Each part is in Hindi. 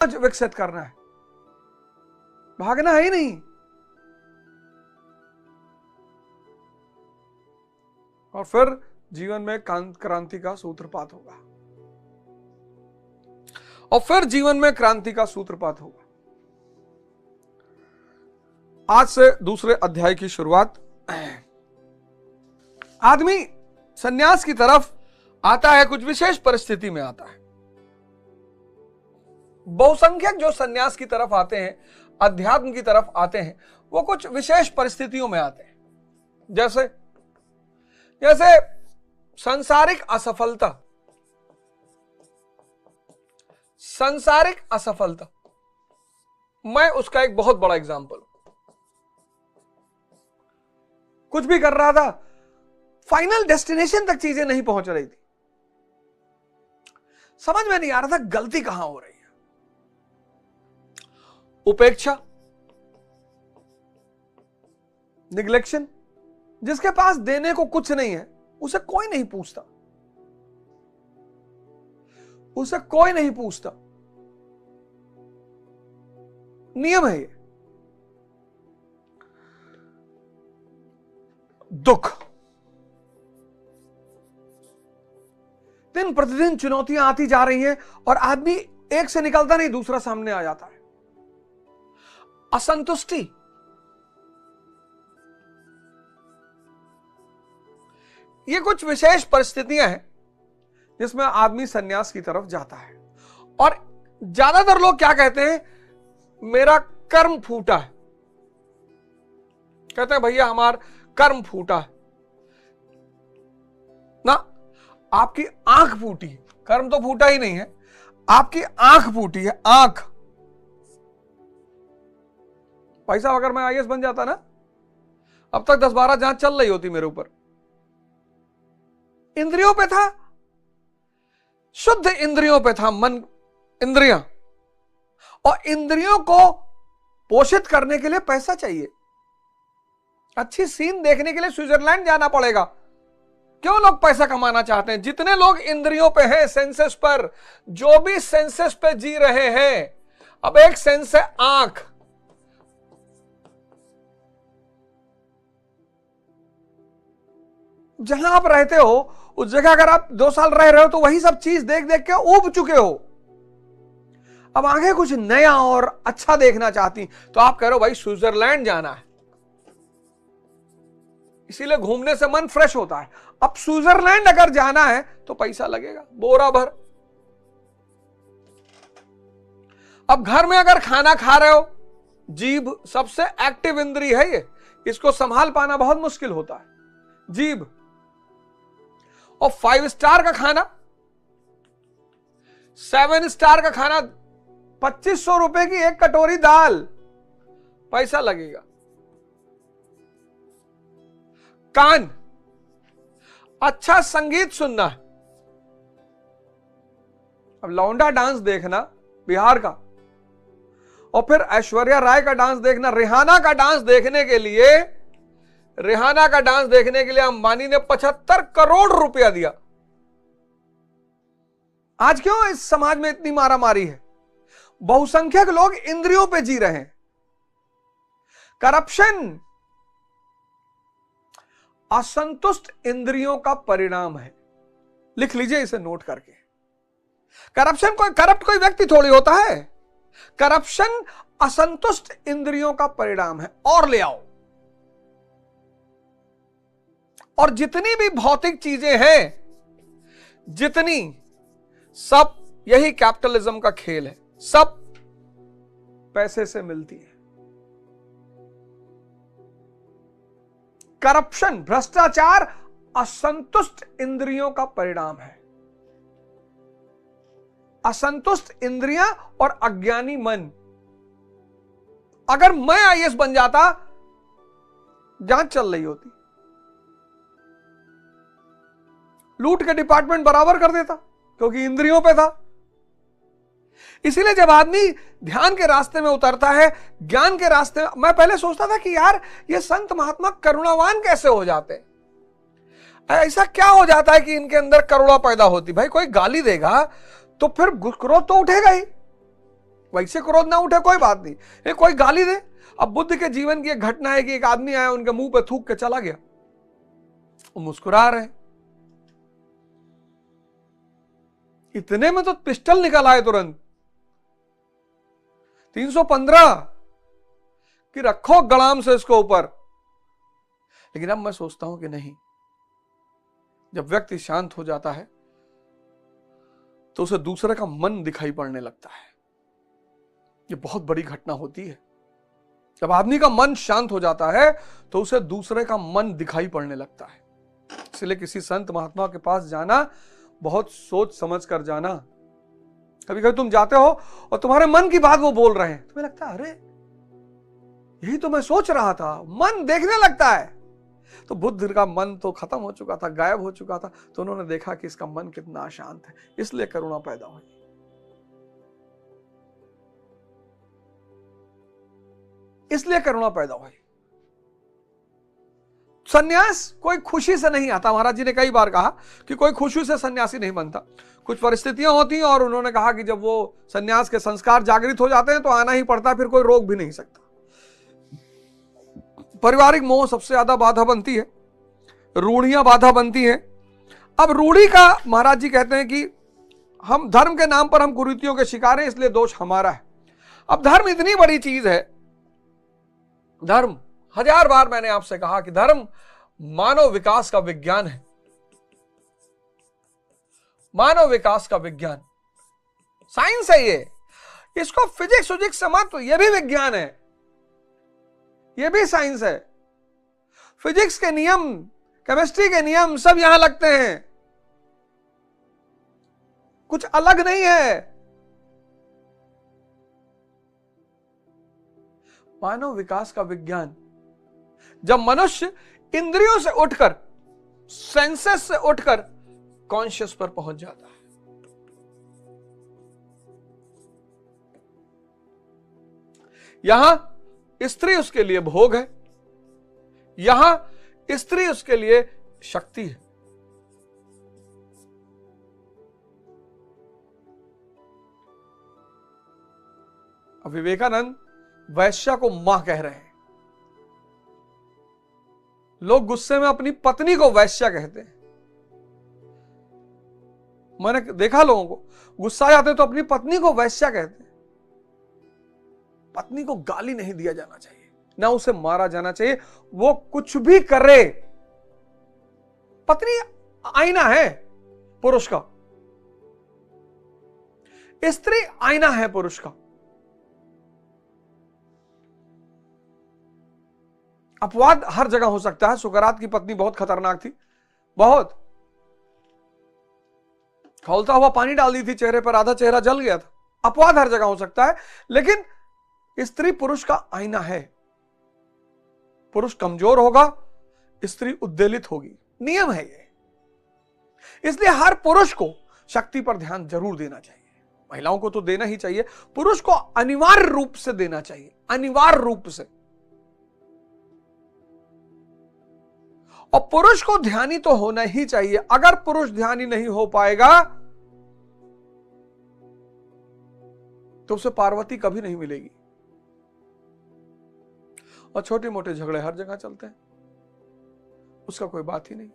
विकसित करना है, भागना है ही नहीं। और फिर जीवन में क्रांति का सूत्रपात होगा, और फिर जीवन में क्रांति का सूत्रपात होगा। आज से दूसरे अध्याय की शुरुआत। आदमी सन्यास की तरफ आता है, कुछ विशेष परिस्थिति में आता है। बहुसंख्यक जो सन्यास की तरफ आते हैं, अध्यात्म की तरफ आते हैं, वो कुछ विशेष परिस्थितियों में आते हैं। जैसे सांसारिक असफलता, सांसारिक असफलता, मैं उसका एक बहुत बड़ा एग्जाम्पल हूं। कुछ भी कर रहा था, फाइनल डेस्टिनेशन तक चीजें नहीं पहुंच रही थी, समझ में नहीं आ रहा था गलती कहां हो रही है। उपेक्षा, निग्लेक्शन, जिसके पास देने को कुछ नहीं है उसे कोई नहीं पूछता, उसे कोई नहीं पूछता, नियम है ये। दुख, दिन प्रतिदिन चुनौतियां आती जा रही हैं और आदमी एक से निकलता नहीं, दूसरा सामने आ जाता है। असंतुष्टि, ये कुछ विशेष परिस्थितियां हैं जिसमें आदमी सन्यास की तरफ जाता है। और ज्यादातर लोग क्या कहते हैं, मेरा कर्म फूटा है। कहते हैं भैया हमारा कर्म फूटा है ना, आपकी आंख फूटी, कर्म तो फूटा ही नहीं है, आपकी आंख फूटी है, आंख। भाई साहब अगर मैं आईएएस बन जाता ना, अब तक 10-12 जांच चल रही होती मेरे ऊपर। इंद्रियों पे था, शुद्ध इंद्रियों पे था, मन, इंद्रियां, और इंद्रियों को पोषित करने के लिए पैसा चाहिए। अच्छी सीन देखने के लिए स्विट्जरलैंड जाना पड़ेगा। क्यों लोग पैसा कमाना चाहते हैं? जितने लोग इंद्रियों पे हैं, सेंसेस पर, जो भी सेंसेस पे जी रहे हैं, अब एक सेंस है आंख। जहां आप रहते हो उस जगह अगर आप 2 साल रह रहे हो तो वही सब चीज देख देख के ऊब चुके हो। अब आगे कुछ नया और अच्छा देखना चाहती, तो आप कह रहे हो भाई स्विट्जरलैंड जाना है, इसीलिए घूमने से मन फ्रेश होता है। अब स्विट्जरलैंड अगर जाना है तो पैसा लगेगा बोरा भर। अब घर में अगर खाना खा रहे हो, जीभ सबसे एक्टिव इंद्री है ये, इसको संभाल पाना बहुत मुश्किल होता है, जीभ। और 5 स्टार का खाना, 7 स्टार का खाना, 2500 रुपए की एक कटोरी दाल, पैसा लगेगा। कान, अच्छा संगीत सुनना है। अब लौंडा डांस देखना बिहार का, और फिर ऐश्वर्या राय का डांस देखना, रिहाना का डांस देखने के लिए, रिहाना का डांस देखने के लिए अंबानी ने 75 करोड़ रुपया दिया। आज क्यों इस समाज में इतनी मारामारी है? बहुसंख्यक लोग इंद्रियों पे जी रहे हैं। करप्शन असंतुष्ट इंद्रियों का परिणाम है। लिख लीजिए इसे नोट करके। करप्शन करप्ट कोई व्यक्ति थोड़ी होता है, करप्शन असंतुष्ट इंद्रियों का परिणाम है। और ले आओ, और जितनी भी भौतिक चीजें हैं, जितनी, सब यही कैपिटलिज्म का खेल है, सब पैसे से मिलती है। करप्शन, भ्रष्टाचार असंतुष्ट इंद्रियों का परिणाम है। असंतुष्ट इंद्रियां और अज्ञानी मन। अगर मैं आईएएस बन जाता, जांच चल रही होती, लूट के डिपार्टमेंट बराबर कर देता, क्योंकि इंद्रियों पे था। इसीलिए जब आदमी ध्यान के रास्ते में उतरता है, ज्ञान के रास्ते में, मैं पहले सोचता था कि यार ये संत महात्मा करुणावान कैसे हो जाते हैं, ऐसा क्या हो जाता है कि इनके अंदर करुणा पैदा होती। भाई कोई गाली देगा तो फिर क्रोध तो उठेगा ही, वैसे क्रोध ना उठे कोई बात नहीं, ये कोई गाली दे। अब बुद्ध के जीवन की एक घटना है कि एक आदमी आया, उनके मुंह पे थूक के चला गया, वो मुस्कुरा रहे, इतने में तो पिस्टल निकल आए तुरंत। 315 कि रखो गड़ाम से इसको ऊपर। लेकिन अब मैं सोचता हूं कि नहीं, जब व्यक्ति शांत हो जाता है तो उसे दूसरे का मन दिखाई पड़ने लगता है। ये बहुत बड़ी घटना होती है। जब आदमी का मन शांत हो जाता है तो उसे दूसरे का मन दिखाई पड़ने लगता है। इसलिए किसी संत महात्मा के पास जाना, बहुत सोच समझ कर जाना। कभी कभी तुम जाते हो और तुम्हारे मन की बात वो बोल रहे हैं, तुम्हें लगता है अरे यही तो मैं सोच रहा था। मन देखने लगता है। तो बुद्ध का मन तो खत्म हो चुका था, गायब हो चुका था, तो उन्होंने देखा कि इसका मन कितना अशांत है, इसलिए करुणा पैदा हुई। इसलिए करुणा पैदा हुई। सन्यास कोई खुशी से नहीं आता। महाराज जी ने कई बार कहा कि कोई खुशी से सन्यासी नहीं बनता। कुछ परिस्थितियां होती हैं और उन्होंने कहा कि जब वो सन्यास के संस्कार जागृत हो जाते हैं तो आना ही पड़ता है, फिर कोई रोक भी नहीं सकता। पारिवारिक मोह सबसे ज्यादा बाधा बनती है, रूढ़ियां बाधा बनती हैं। अब रूढ़ी का महाराज जी कहते हैं कि हम धर्म के नाम पर हम कुरीतियों के शिकार हैं, इसलिए दोष हमारा है। अब धर्म इतनी बड़ी चीज है। धर्म, हजार बार मैंने आपसे कहा कि धर्म मानव विकास का विज्ञान है। मानव विकास का विज्ञान, साइंस है ये। इसको फिजिक्स विजिक्स से मत, ये भी विज्ञान है, ये भी साइंस है। फिजिक्स के नियम, केमिस्ट्री के नियम सब यहां लगते हैं, कुछ अलग नहीं है। मानव विकास का विज्ञान, जब मनुष्य इंद्रियों से उठकर, सेंसेस से उठकर कॉन्शियस पर पहुंच जाता है। यहां स्त्री उसके लिए भोग है, यहां स्त्री उसके लिए शक्ति है। अब विवेकानंद वैश्या को मां कह रहे हैं। लोग गुस्से में अपनी पत्नी को वैश्या कहते हैं। मैंने देखा लोगों को गुस्सा आ जाते तो अपनी पत्नी को वैश्या कहते हैं। पत्नी को गाली नहीं दिया जाना चाहिए, ना उसे मारा जाना चाहिए, वो कुछ भी करे। पत्नी आईना है पुरुष का, स्त्री आईना है पुरुष का। अपवाद हर जगह हो सकता है। सुकरात की पत्नी बहुत खतरनाक थी, बहुत। खौलता हुआ पानी डाल दी थी चेहरे पर, आधा चेहरा जल गया था। अपवाद हर जगह हो सकता है, लेकिन स्त्री पुरुष का आईना है। पुरुष कमजोर होगा, स्त्री उद्वेलित होगी, नियम है ये। इसलिए हर पुरुष को शक्ति पर ध्यान जरूर देना चाहिए। महिलाओं को तो देना ही चाहिए, पुरुष को अनिवार्य रूप से देना चाहिए, अनिवार्य रूप से। और पुरुष को ध्यानी तो होना ही चाहिए। अगर पुरुष ध्यानी नहीं हो पाएगा तो उसे पार्वती कभी नहीं मिलेगी। और छोटे मोटे झगड़े हर जगह चलते हैं, उसका कोई बात ही नहीं।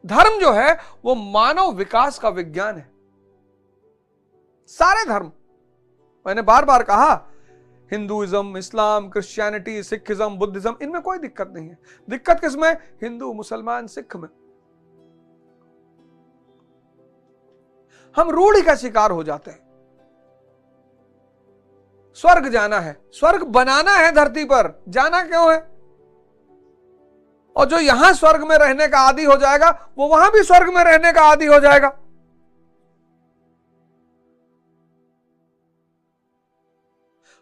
धर्म जो है वो मानव विकास का विज्ञान है। सारे धर्म, मैंने बार बार कहा, हिंदुइज्म, इस्लाम, क्रिश्चियनिटी, सिखिज्म, बुद्धिज्म, इनमें कोई दिक्कत नहीं है। दिक्कत किसमें? हिंदू, मुसलमान, सिख में। हम रूढ़ी का शिकार हो जाते हैं। स्वर्ग जाना है, स्वर्ग बनाना है धरती पर, जाना क्यों है? और जो यहां स्वर्ग में रहने का आदी हो जाएगा वो वहां भी स्वर्ग में रहने का आदी हो जाएगा।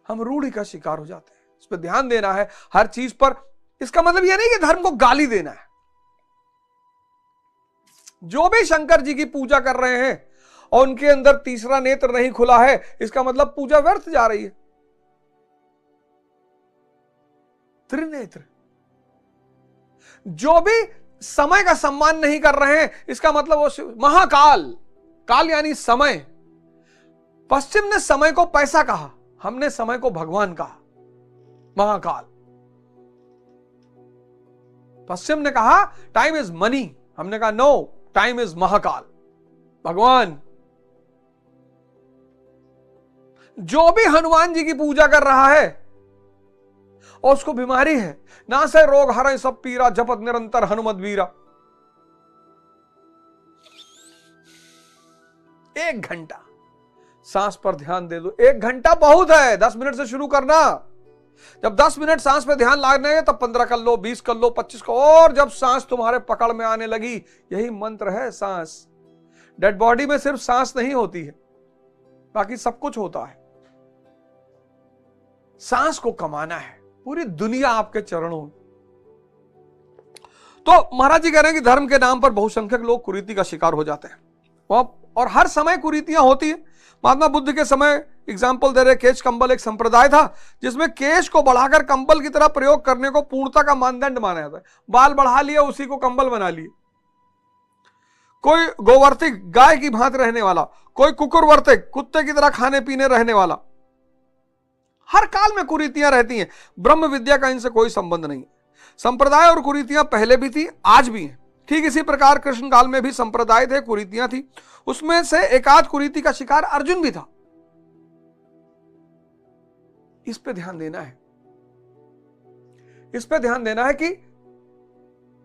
हम रूढ़ी का शिकार हो जाते हैं। इस पर ध्यान देना है हर चीज पर। इसका मतलब यह नहीं कि धर्म को गाली देना है। जो भी शंकर जी की पूजा कर रहे हैं और उनके अंदर तीसरा नेत्र नहीं खुला है, इसका मतलब पूजा व्यर्थ जा रही है। त्रिनेत्र। जो भी समय का सम्मान नहीं कर रहे हैं, इसका मतलब वो महाकाल, काल यानी समय, पश्चिम ने समय को पैसा कहा, हमने समय को भगवान कहा, महाकाल। पश्चिम ने कहा टाइम इज मनी, हमने कहा नो, टाइम इज महाकाल, भगवान। जो भी हनुमान जी की पूजा कर रहा है और उसको बीमारी है, ना से रोग हरै सब पीरा, जपत निरंतर हनुमत वीरा। 1 घंटा सांस पर ध्यान दे दो। 1 घंटा बहुत है, 10 मिनट से शुरू करना। जब 10 मिनट सांस पे ध्यान लगाने है तब 15 कर लो, 20 कर लो, 25 को। और जब सांस तुम्हारे पकड़ में आने लगी, यही मंत्र है सांस। डेड बॉडी में सिर्फ सांस नहीं होती है, बाकी सब कुछ होता है। सांस को कमाना है, पूरी दुनिया आपके चरणों में। तो महाराज जी कह रहे हैं कि धर्म के नाम पर बहुसंख्यक लोग कुरीति का शिकार हो जाते हैं, और हर समय कुरीतियां होती है। महात्मा बुद्ध के समय एग्जाम्पल दे रहे, केश कंबल एक संप्रदाय था जिसमें केश को बढ़ाकर कंबल की तरह प्रयोग करने को पूर्णता का मानदंड माना जाता है। बाल बढ़ा लिया, उसी को कंबल बना लिए। कोई गोवर्तिक गाय की भांति रहने वाला, कोई कुकुरवर्तिक कुत्ते की तरह खाने पीने रहने वाला। हर काल में कुरीतियां रहती हैं। ब्रह्म विद्या का इनसे कोई संबंध नहीं है। संप्रदाय और कुरीतियां पहले भी थी, आज भी हैं। ठीक इसी प्रकार कृष्ण काल में भी संप्रदाय थे, कुरीतियां थी। उसमें से एकाध कुरीति का शिकार अर्जुन भी था। इस पे ध्यान देना है, इस पे ध्यान देना है कि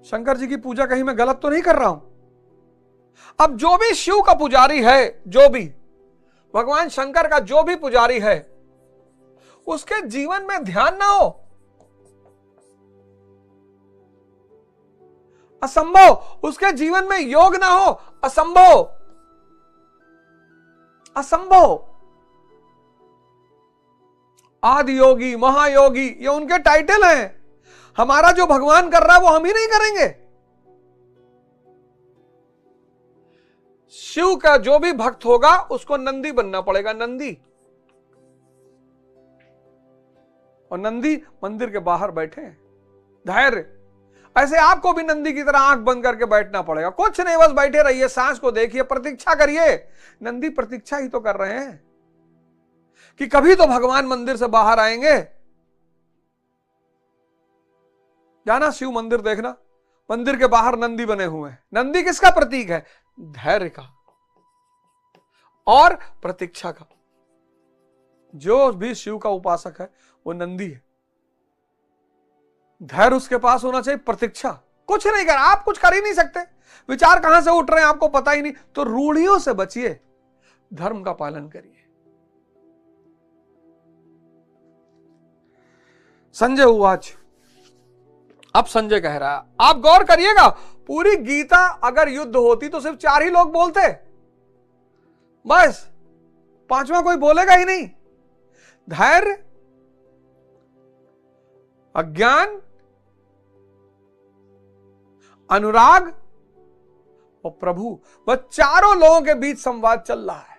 शंकर जी की पूजा कहीं मैं गलत तो नहीं कर रहा हूं। अब जो भी शिव का पुजारी है, जो भी भगवान शंकर का जो भी पुजारी है, उसके जीवन में ध्यान ना हो, असंभव। उसके जीवन में योग ना हो, असंभव, असंभव। आदि योगी, महायोगी, ये उनके टाइटल हैं। हमारा जो भगवान कर रहा है वो हम ही नहीं करेंगे। शिव का जो भी भक्त होगा उसको नंदी बनना पड़ेगा, नंदी। और नंदी मंदिर के बाहर बैठे हैं, धैर्य। ऐसे आपको भी नंदी की तरह आंख बंद करके बैठना पड़ेगा। कुछ नहीं, बस बैठे रहिए, सांस को देखिए, प्रतीक्षा करिए। नंदी प्रतीक्षा ही तो कर रहे हैं कि कभी तो भगवान मंदिर से बाहर आएंगे। जाना शिव मंदिर देखना, मंदिर के बाहर नंदी बने हुए हैं। नंदी किसका प्रतीक है? धैर्य का और प्रतीक्षा का। जो भी शिव का उपासक है वो नंदी है। धैर्य उसके पास होना चाहिए, प्रतीक्षा। कुछ नहीं कर, आप कुछ कर ही नहीं सकते। विचार कहां से उठ रहे हैं आपको पता ही नहीं, तो रूढ़ियों से बचिए, धर्म का पालन करिए। संजय उवाच। अब संजय कह रहा है, आप गौर करिएगा, पूरी गीता अगर युद्ध होती तो सिर्फ 4 ही लोग बोलते, बस। 5वां कोई बोलेगा ही नहीं। धैर्य, अज्ञान, अनुराग और प्रभु, बस 4 लोगों के बीच संवाद चल रहा है।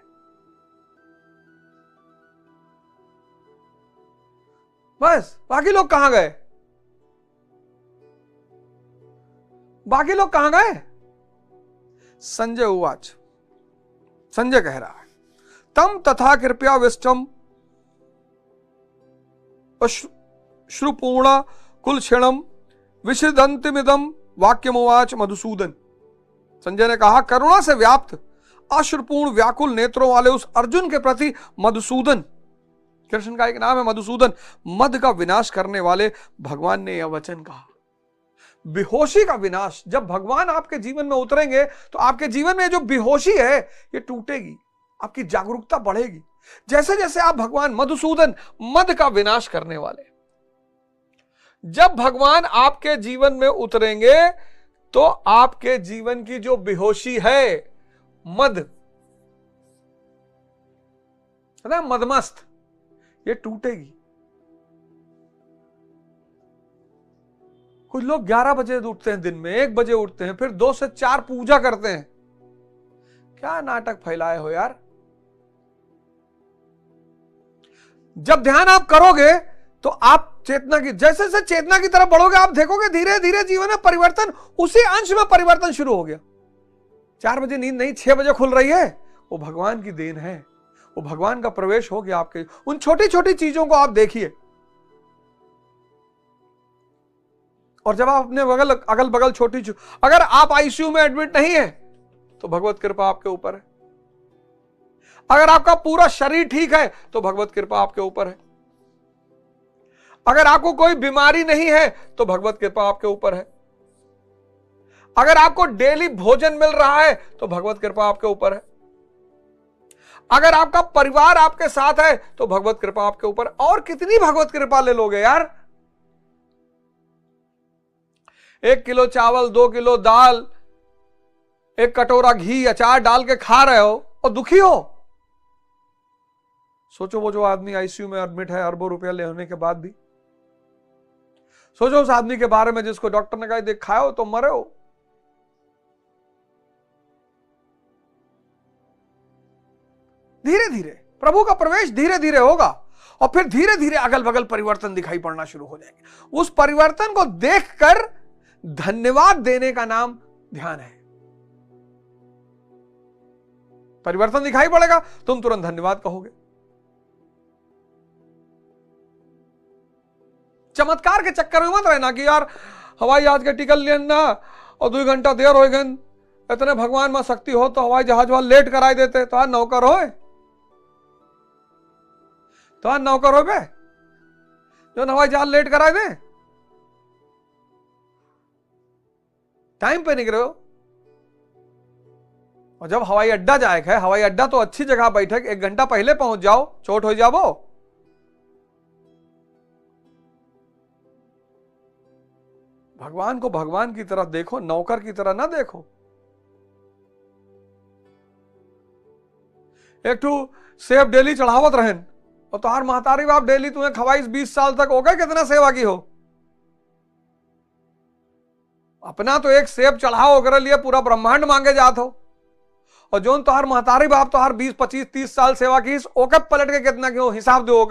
बस, बाकी लोग कहां गए? बाकी लोग कहां गए? संजय उवाच। संजय कह रहा है, तम तथा कृपया विष्टम श्रुपूर्ण कुलक्षणम विषदंतमिदम वाक्यमुवाच मधुसूदन। संजय ने कहा, करुणा से व्याप्त अश्रुपूर्ण व्याकुल नेत्रों वाले उस अर्जुन के प्रति मधुसूदन, कृष्ण का एक नाम है मधुसूदन, मद का विनाश करने वाले भगवान ने यह वचन कहा। बेहोशी का विनाश, जब भगवान आपके जीवन में उतरेंगे तो आपके जीवन में जो बेहोशी है ये टूटेगी, आपकी जागरूकता बढ़ेगी। जैसे जैसे आप भगवान मधुसूदन, मद का विनाश करने वाले, जब भगवान आपके जीवन में उतरेंगे तो आपके जीवन की जो बेहोशी है, मद, मदमस्त, ये टूटेगी। कुछ लोग 11 बजे उठते हैं दिन में, 1 बजे उठते हैं, फिर 2 से 4 पूजा करते हैं। क्या नाटक फैलाए हो यार। जब ध्यान आप करोगे तो आप चेतना की, जैसे जैसे चेतना की तरफ बढ़ोगे, आप देखोगे धीरे धीरे जीवन में परिवर्तन, उसी अंश में परिवर्तन शुरू हो गया। 4 बजे नींद नहीं 6 बजे खुल रही है, वो भगवान की देन है। वो भगवान का प्रवेश हो गया आपके। उन छोटी छोटी चीजों को आप देखिए, और जब आप अपने अगल बगल छोटी अगर आप आईसीयू में एडमिट नहीं है तो भगवत कृपा आपके ऊपर है। अगर आपका पूरा शरीर ठीक है तो भगवत कृपा आपके ऊपर है। अगर आपको कोई बीमारी नहीं है तो भगवत कृपा आपके ऊपर है। अगर आपको डेली भोजन मिल रहा है तो भगवत कृपा आपके ऊपर है। अगर आपका परिवार आपके साथ है तो भगवत कृपा आपके ऊपर। और कितनी भगवत कृपा ले लोगे यार? 1 किलो चावल, 2 किलो दाल, 1 कटोरा घी, अचार डाल के खा रहे हो और दुखी हो। सोचो वो जो आदमी आईसीयू में एडमिट है अरबों रुपया लेने के बाद भी। सोचो उस आदमी के बारे में जिसको डॉक्टर ने कहा देख खाओ तो मरे हो। धीरे धीरे प्रभु का प्रवेश धीरे धीरे होगा और फिर धीरे धीरे अगल बगल परिवर्तन दिखाई पड़ना शुरू हो जाएंगे। उस परिवर्तन को देखकर धन्यवाद देने का नाम ध्यान है। परिवर्तन दिखाई पड़ेगा, तुम तुरंत धन्यवाद कहोगे। चमत्कार के चक्कर में मत रहना कि यार हवाई जहाज के टिकट लेना और 2 घंटा देर हो गए, इतने भगवान में शक्ति हो तो हवाई जहाज वाले लेट कराई देते। तो नौकर हो, तो नौकर हो बे जो हवाई जहाज लेट कराए दे, टाइम पे निकले हो। और जब हवाई अड्डा जाए है, हवाई अड्डा तो अच्छी जगह बैठे 1 घंटा पहले पहुंच जाओ, चोट हो जाओ। भगवान को भगवान की तरह देखो, नौकर की तरह ना देखो। एक टू सेब डेली चढ़ावत रहन और तुहार महतारी बाप डेली तुम्हें खवाई 20 साल तक हो गए, कितना सेवा की हो। अपना तो एक सेब चढ़ाओ कर लिए पूरा ब्रह्मांड मांगे जात हो, और जो तुहार महतारी बाप तुहार 20 25 30 साल सेवा की ओके पलट के कितना क्यों हिसाब दो।